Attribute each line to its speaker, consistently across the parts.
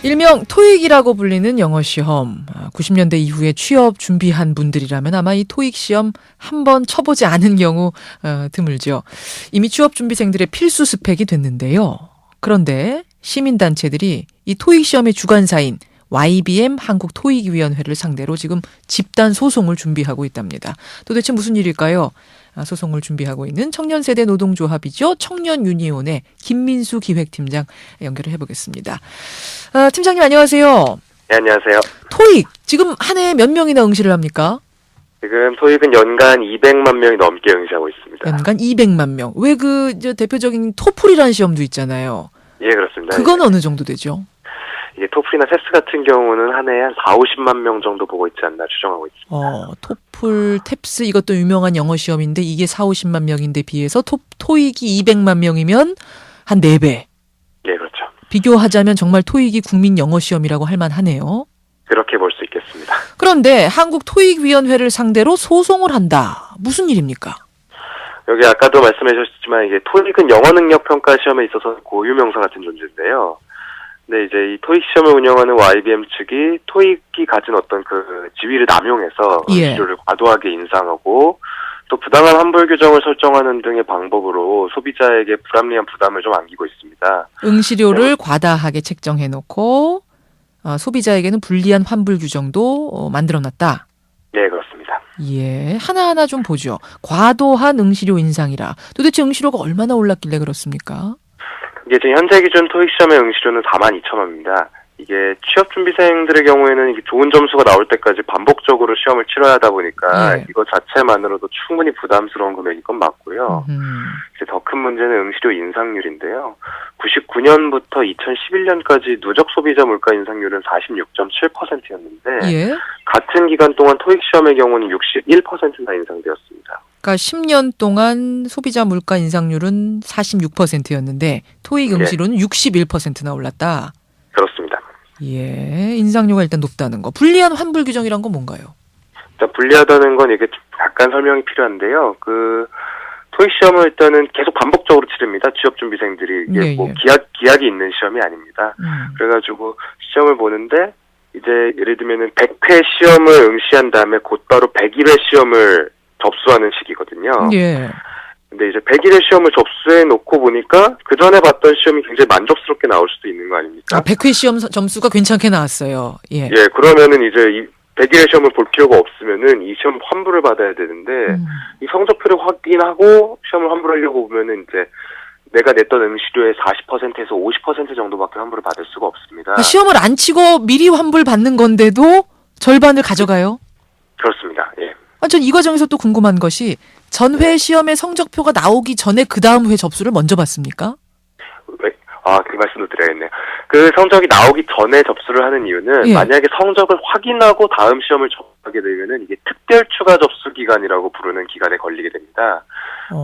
Speaker 1: 일명 토익이라고 불리는 영어 시험. 90년대 이후에 취업 준비한 분들이라면 아마 이 토익 시험 한번 쳐보지 않은 경우 드물죠. 이미 취업 준비생들의 필수 스펙이 됐는데요. 그런데 시민단체들이 이 토익 시험의 주관사인 YBM 한국토익위원회를 상대로 지금 집단 소송을 준비하고 있답니다. 도대체 무슨 일일까요? 소송을 준비하고 있는 청년세대 노동조합이죠. 청년유니온의 김민수 기획팀장 연결을 해보겠습니다. 팀장님 안녕하세요.
Speaker 2: 네, 안녕하세요.
Speaker 1: 토익 지금 한 해에 몇 명이나 응시를 합니까?
Speaker 2: 지금 토익은 연간 200만 명이 넘게 응시하고 있습니다.
Speaker 1: 연간 200만 명. 왜 대표적인 토플이라는 시험도 있잖아요.
Speaker 2: 예, 그렇습니다.
Speaker 1: 그건 어느 정도 되죠?
Speaker 2: 이게 토플이나 세스 같은 경우는 한 해에 한 4,50만 명 정도 보고 있지 않나 추정하고 있습니다.
Speaker 1: 토플, 탭스 이것도 유명한 영어 시험인데 이게 4,50만 명인데 비해서 토익이 200만 명이면 한 4배.
Speaker 2: 예, 그렇죠.
Speaker 1: 비교하자면 정말 토익이 국민 영어 시험이라고 할 만하네요.
Speaker 2: 그렇게 볼 수 있겠습니다.
Speaker 1: 그런데 한국토익위원회를 상대로 소송을 한다. 무슨 일입니까?
Speaker 2: 여기 아까도 말씀해 주셨지만 이게 토익은 영어 능력 평가 시험에 있어서 고유명사 같은 존재인데요. 근데 이제 이 토익 시험을 운영하는 YBM 측이 토익이 가진 어떤 그 지위를 남용해서 응시료를 과도하게 인상하고 또 부당한 환불 규정을 설정하는 등의 방법으로 소비자에게 불합리한 부담을 좀 안기고 있습니다.
Speaker 1: 응시료를 과다하게 책정해놓고 소비자에게는 불리한 환불 규정도 만들어놨다.
Speaker 2: 네, 그렇습니다.
Speaker 1: 예, 하나하나 좀 보죠. 과도한 응시료 인상이라. 도대체 응시료가 얼마나 올랐길래 그렇습니까?
Speaker 2: 이게 지금 현재 기준 토익 시험의 응시료는 42,000원입니다. 이게 취업 준비생들의 경우에는 이게 좋은 점수가 나올 때까지 반복적으로 시험을 치러야 하다 보니까 이거 자체만으로도 충분히 부담스러운 금액인 건 맞고요. 이제 더 큰 문제는 응시료 인상률인데요. 99년부터 2011년까지 누적 소비자 물가 인상률은 46.7%였는데 같은 기간 동안 토익 시험의 경우는 61%나 인상되었습니다.
Speaker 1: 그러니까 10년 동안 소비자 물가 인상률은 46%였는데 토익 응시료는 61%나 올랐다.
Speaker 2: 그렇습니다.
Speaker 1: 예, 인상료가 일단 높다는 거. 불리한 환불 규정이란 건 뭔가요?
Speaker 2: 자, 불리하다는 건 이게 약간 설명이 필요한데요. 토익 시험을 일단은 계속 반복적으로 치릅니다. 취업 준비생들이 이게 기약이 있는 시험이 아닙니다. 그래가지고 시험을 보는데 이제 예를 들면은 100회 시험을 응시한 다음에 곧바로 101회 시험을 접수하는 시기거든요. 예. 근데 이제 101회 시험을 접수해 놓고 보니까 그 전에 봤던 시험이 굉장히 만족스럽게 나올 수도 있는 거 아닙니까?
Speaker 1: 100회 시험 점수가 괜찮게 나왔어요. 예,
Speaker 2: 그러면은 이제 이 101회 시험을 볼 필요가 없으면은 이 시험 환불을 받아야 되는데 이 성적표를 확인하고 시험을 환불하려고 보면은 이제 내가 냈던 응시료의 40%에서 50% 정도밖에 환불을 받을 수가 없습니다.
Speaker 1: 시험을 안 치고 미리 환불 받는 건데도 절반을 가져가요?
Speaker 2: 그렇습니다. 예.
Speaker 1: 전 이 과정에서 또 궁금한 것이 전회 시험의 성적표가 나오기 전에 그 다음 회 접수를 먼저 받습니까?
Speaker 2: 그 말씀도 드려야겠네요. 그 성적이 나오기 전에 접수를 하는 이유는 만약에 성적을 확인하고 다음 시험을 접하게 되면은 이게 특별 추가 접수 기간이라고 부르는 기간에 걸리게 됩니다.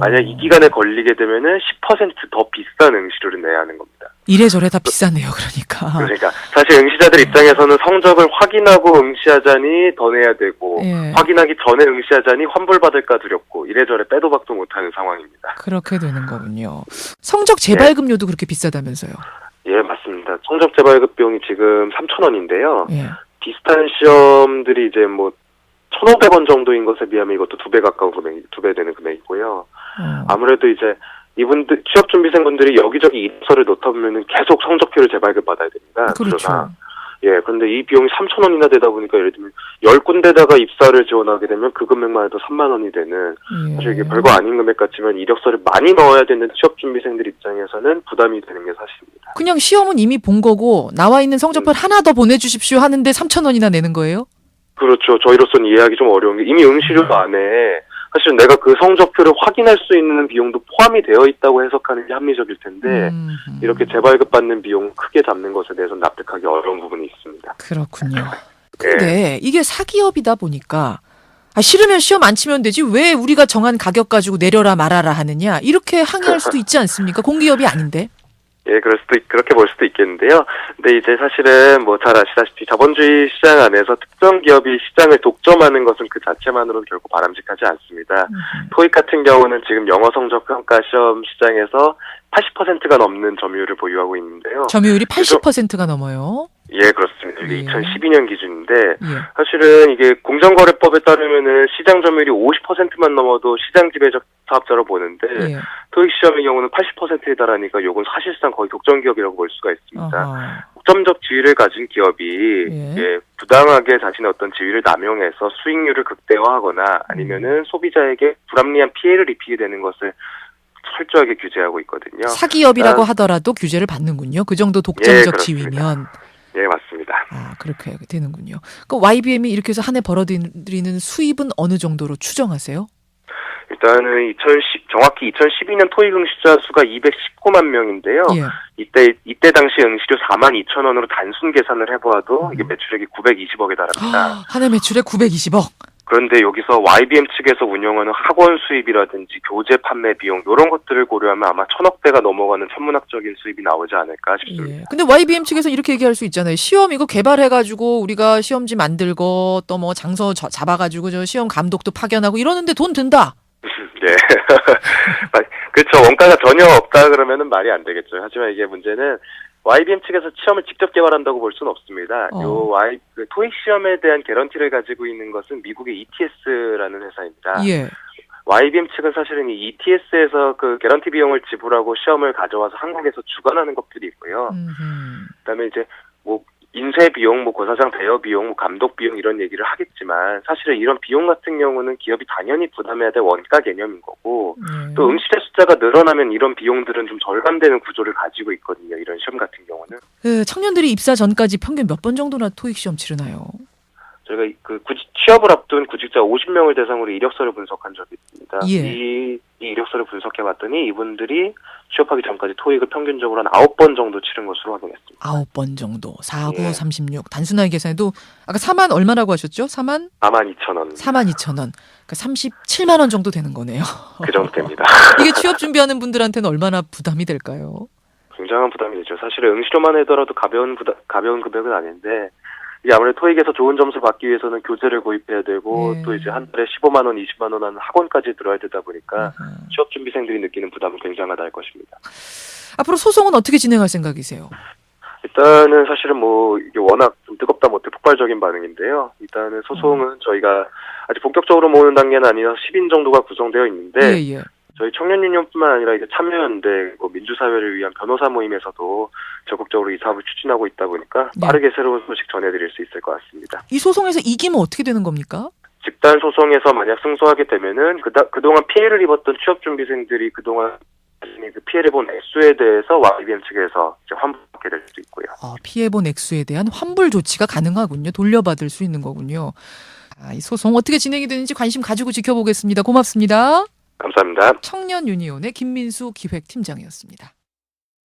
Speaker 2: 만약 이 기간에 걸리게 되면은 10% 더 비싼 응시료를 내야 하는 겁니다.
Speaker 1: 이래저래 다 비싸네요, 그러니까.
Speaker 2: 그러니까 사실 응시자들 입장에서는 성적을 확인하고 응시하자니 더 내야 되고 확인하기 전에 응시하자니 환불받을까 두렵고 이래저래 빼도 박도 못하는 상황입니다.
Speaker 1: 그렇게 되는 거군요. 성적 재발급료도 그렇게 비싸다면서요? 예,
Speaker 2: 맞습니다. 성적 재발급 비용이 지금 3,000원인데요. 비슷한 시험들이 이제 1,500원 정도인 것에 비하면 이것도 2배 가까운 금액, 2배 되는 금액이고요. 아무래도 이제 이분들 취업 준비생분들이 여기저기 입서를 넣다 보면은 계속 성적표를 재발급 받아야 됩니다.
Speaker 1: 그렇죠.
Speaker 2: 그런데 이 비용이 3,000원이나 되다 보니까 예를 들면 10군데다가 입사를 지원하게 되면 그 금액만 해도 3만 원이 되는 사실 이게 별거 아닌 금액 같지만 이력서를 많이 넣어야 되는 취업 준비생들 입장에서는 부담이 되는 게 사실입니다.
Speaker 1: 그냥 시험은 이미 본 거고 나와 있는 성적표를 하나 더 보내주십시오 하는데 3,000원이나 내는 거예요?
Speaker 2: 그렇죠. 저희로서는 이해하기 좀 어려운 게 이미 응시료 안에 사실 내가 그 성적표를 확인할 수 있는 비용도 포함이 되어 있다고 해석하는 게 합리적일 텐데 이렇게 재발급 받는 비용 크게 잡는 것에 대해서는 납득하기 어려운 부분이 있습니다.
Speaker 1: 그렇군요. 근데 이게 사기업이다 보니까 싫으면 시험 안 치면 되지 왜 우리가 정한 가격 가지고 내려라 말아라 하느냐 이렇게 항의할 수도 있지 않습니까? 공기업이 아닌데.
Speaker 2: 예, 그렇게 볼 수도 있겠는데요. 근데 이제 사실은 잘 아시다시피 자본주의 시장 안에서 특정 기업이 시장을 독점하는 것은 그 자체만으로는 결코 바람직하지 않습니다. 토익 같은 경우는 지금 영어 성적 평가 시험 시장에서 80%가 넘는 점유율을 보유하고 있는데요.
Speaker 1: 점유율이 80%가 넘어요?
Speaker 2: 예, 그렇습니다. 이게
Speaker 1: 예.
Speaker 2: 2012년 기준인데
Speaker 1: 예.
Speaker 2: 사실은 이게 공정거래법에 따르면은 시장 점유율이 50%만 넘어도 시장 지배적 사업자로 보는데
Speaker 1: 예.
Speaker 2: 토익 시험의 경우는 80%에 달하니까 요건 사실상 거의 독점 기업이라고 볼 수가 있습니다.
Speaker 1: 아하.
Speaker 2: 독점적 지위를 가진 기업이
Speaker 1: 예.
Speaker 2: 예, 부당하게 자신의 어떤 지위를 남용해서 수익률을 극대화하거나 아니면은 소비자에게 불합리한 피해를 입히게 되는 것을 철저하게 규제하고 있거든요.
Speaker 1: 사기업이라고 하더라도 규제를 받는군요. 그 정도 독점적
Speaker 2: 그렇습니다.
Speaker 1: 지위면.
Speaker 2: 예, 맞습니다.
Speaker 1: 아, 그렇게 되는군요. 그 YBM이 이렇게 해서 한 해 벌어들이는 수입은 어느 정도로 추정하세요?
Speaker 2: 일단은 정확히 2012년 토익 응시자 수가 219만 명인데요.
Speaker 1: 예.
Speaker 2: 이때 당시 응시료 42,000원으로 단순 계산을 해보아도 이게 매출액이 920억에 달합니다.
Speaker 1: 한 해 매출에 920억.
Speaker 2: 그런데 여기서 YBM 측에서 운영하는 학원 수입이라든지 교재 판매 비용 이런 것들을 고려하면 아마 1,000억대가 넘어가는 천문학적인 수입이 나오지 않을까 싶습니다.
Speaker 1: 예. 근데 YBM 측에서 이렇게 얘기할 수 있잖아요. 시험 이거 개발해가지고 우리가 시험지 만들고 또 뭐 장소 잡아가지고 저 시험 감독도 파견하고 이러는데 돈 든다.
Speaker 2: 네. 그렇죠. 원가가 전혀 없다 그러면은 말이 안 되겠죠. 하지만 이게 문제는 YBM 측에서 시험을 직접 개발한다고 볼 수는 없습니다. 그 토익 시험에 대한 개런티를 가지고 있는 것은 미국의 ETS라는 회사입니다.
Speaker 1: 예.
Speaker 2: YBM 측은 사실은 이 ETS에서 그 개런티 비용을 지불하고 시험을 가져와서 한국에서 주관하는 것들이 있고요. 그다음에 이제 뭐 인쇄 비용, 뭐 고사장 대여 비용, 뭐 감독 비용 이런 얘기를 하겠지만 사실은 이런 비용 같은 경우는 기업이 당연히 부담해야 될 원가 개념인 거고 또 응시자 숫자가 늘어나면 이런 비용들은 좀 절감되는 구조를 가지고 있거든요. 이런 시험 같은 경우는.
Speaker 1: 청년들이 입사 전까지 평균 몇 번 정도나 토익 시험 치르나요?
Speaker 2: 저희가 취업을 앞둔 구직자 50명을 대상으로 이력서를 분석한 적이 있습니다.
Speaker 1: 예.
Speaker 2: 이 이력서를 분석해봤더니 이분들이 취업하기 전까지 토익을 평균적으로 한 9번 정도 치른 것으로 확인했습니다. 9번
Speaker 1: 정도. 4, 9, 36. 단순하게 계산해도 아까 4만 얼마라고 하셨죠?
Speaker 2: 42,000원.
Speaker 1: 42,000원. 그러니까 37만 원 정도 되는 거네요.
Speaker 2: 그 정도 됩니다.
Speaker 1: 이게 취업 준비하는 분들한테는 얼마나 부담이 될까요?
Speaker 2: 굉장한 부담이 되죠. 사실은 응시료만 하더라도 가벼운 금액은 아닌데 이게 아무래도 토익에서 좋은 점수를 받기 위해서는 교재를 구입해야 되고 또 이제 한 달에 15만 원, 20만 원 하는 학원까지 들어야 되다 보니까 취업 준비생들이 느끼는 부담은 굉장하다 할 것입니다.
Speaker 1: 앞으로 소송은 어떻게 진행할 생각이세요?
Speaker 2: 일단은 사실은 뭐 이게 워낙 좀 뜨겁다 못해 폭발적인 반응인데요. 일단은 소송은 저희가 아직 본격적으로 모으는 단계는 아니라 10인 정도가 구성되어 있는데
Speaker 1: 예.
Speaker 2: 저희 청년유니온뿐만 아니라 이제 참여연대, 민주사회를 위한 변호사 모임에서도 적극적으로 이 사업을 추진하고 있다 보니까 빠르게 새로운 소식 전해드릴 수 있을 것 같습니다.
Speaker 1: 이 소송에서 이기면 어떻게 되는 겁니까?
Speaker 2: 집단 소송에서 만약 승소하게 되면은 그동안 피해를 입었던 취업준비생들이 그동안 그 피해를 본 액수에 대해서 YBM 측에서 이제 환불받게 될 수도 있고요.
Speaker 1: 피해본 액수에 대한 환불 조치가 가능하군요. 돌려받을 수 있는 거군요. 이 소송 어떻게 진행이 되는지 관심 가지고 지켜보겠습니다. 고맙습니다.
Speaker 2: 감사합니다.
Speaker 1: 청년 유니온의 김민수 기획팀장이었습니다.